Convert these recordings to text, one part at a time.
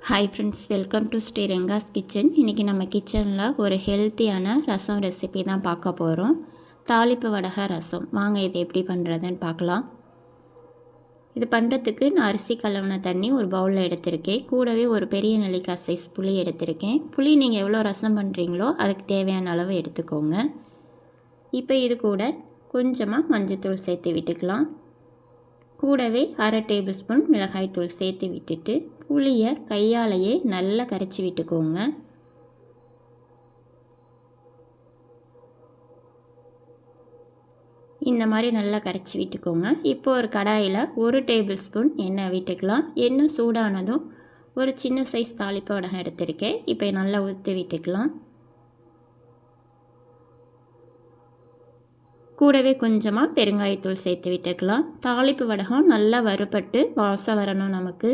Hi friends, welcome to Sri Renga's kitchen. இன்றைக்கி நம்ம கிச்சனில் ஒரு ஹெல்த்தியான ரசம் ரெசிபி தான் பார்க்க போகிறோம். தாளிப்பு வடகை ரசம். வாங்க இது எப்படி பண்ணுறதுன்னு பார்க்கலாம். இது பண்ணுறதுக்கு நான் அரிசி கழுவின தண்ணி ஒரு பவுலில் எடுத்திருக்கேன். கூடவே ஒரு பெரிய நெல்லிக்காய் சைஸ் புளி எடுத்திருக்கேன். புளி நீங்கள் எவ்வளோ ரசம் பண்ணுறீங்களோ அதுக்கு தேவையான அளவு எடுத்துக்கோங்க. இப்போ இது கூட கொஞ்சமாக மஞ்சள்தூள் சேர்த்து விட்டுக்கலாம். கூடவே அரை டேபிள் ஸ்பூன் மிளகாய்த்தூள் சேர்த்து விட்டுட்டு புளியை கையாலேயே நல்லா கரைச்சி விட்டுக்கோங்க. இந்த மாதிரி நல்லா கரைச்சி விட்டுக்கோங்க. இப்போ ஒரு கடாயில் ஒரு டேபிள் ஸ்பூன் எண்ணெய் விட்டுக்கலாம். எண்ணெய் சூடானதும் ஒரு சின்ன சைஸ் தாளிப்பு வடகம் எடுத்திருக்கேன். இப்போ நல்லா ஊற்றி விட்டுக்கலாம். கூடவே கொஞ்சமாக பெருங்காயத்தூள் சேர்த்து விட்டுக்கலாம். தாளிப்பு வடகம் நல்லா வறுபட்டு வாசம் வரணும் நமக்கு.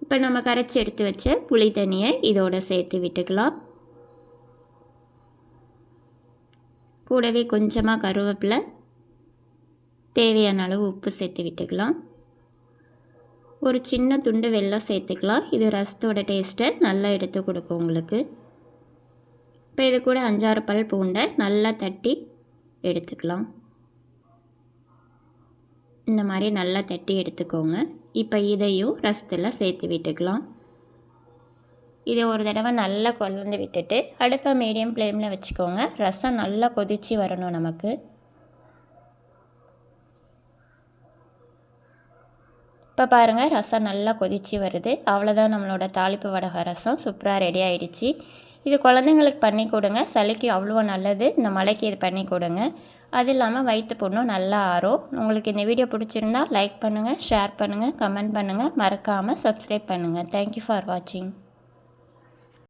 இப்போ நம்ம கரைச்சி எடுத்து வச்ச புளி தண்ணியை இதோடு சேர்த்து விட்டுக்கலாம். கூடவே கொஞ்சமாக கருவேப்பிலை, தேவையான அளவு உப்பு சேர்த்து விட்டுக்கலாம். ஒரு சின்ன துண்டு வெல்லம் சேர்த்துக்கலாம். இது ரசத்தோட டேஸ்ட்டை நல்லா எடுத்து கொடுக்கும் உங்களுக்கு. இப்போ இது கூட 5-6 பல் பூண்டை நல்லா தட்டி எடுத்துக்கலாம். இந்த மாதிரி நல்லா தட்டி எடுத்துக்கோங்க. இப்போ இதையும் ரசத்தில் சேர்த்து விட்டுக்கலாம். இதை ஒரு தடவை நல்லா கலந்து விட்டுட்டு அடுப்பை மீடியம் ஃப்ளேமில் வச்சுக்கோங்க. ரசம் நல்லா கொதித்து வரணும் நமக்கு. இப்போ பாருங்கள், ரசம் நல்லா கொதித்து வருது. அவ்வளோதான், நம்மளோட தாளிப்பு வடகை ரசம் சூப்பராக ரெடி ஆகிடுச்சு. இது குழந்தைங்களுக்கு பண்ணி கொடுங்க. சளிக்கு அவ்வளோ நல்லது. இந்த மழைக்கு இது பண்ணி கொடுங்க. அது இல்லாமல் வயிற்று புண்ணும் நல்லா ஆறும். உங்களுக்கு இந்த வீடியோ பிடிச்சிருந்தா லைக் பண்ணுங்கள், ஷேர் பண்ணுங்கள், கமெண்ட் பண்ணுங்கள். மறக்காமல் சப்ஸ்கிரைப் பண்ணுங்கள். தேங்க்யூ ஃபார் வாட்சிங்.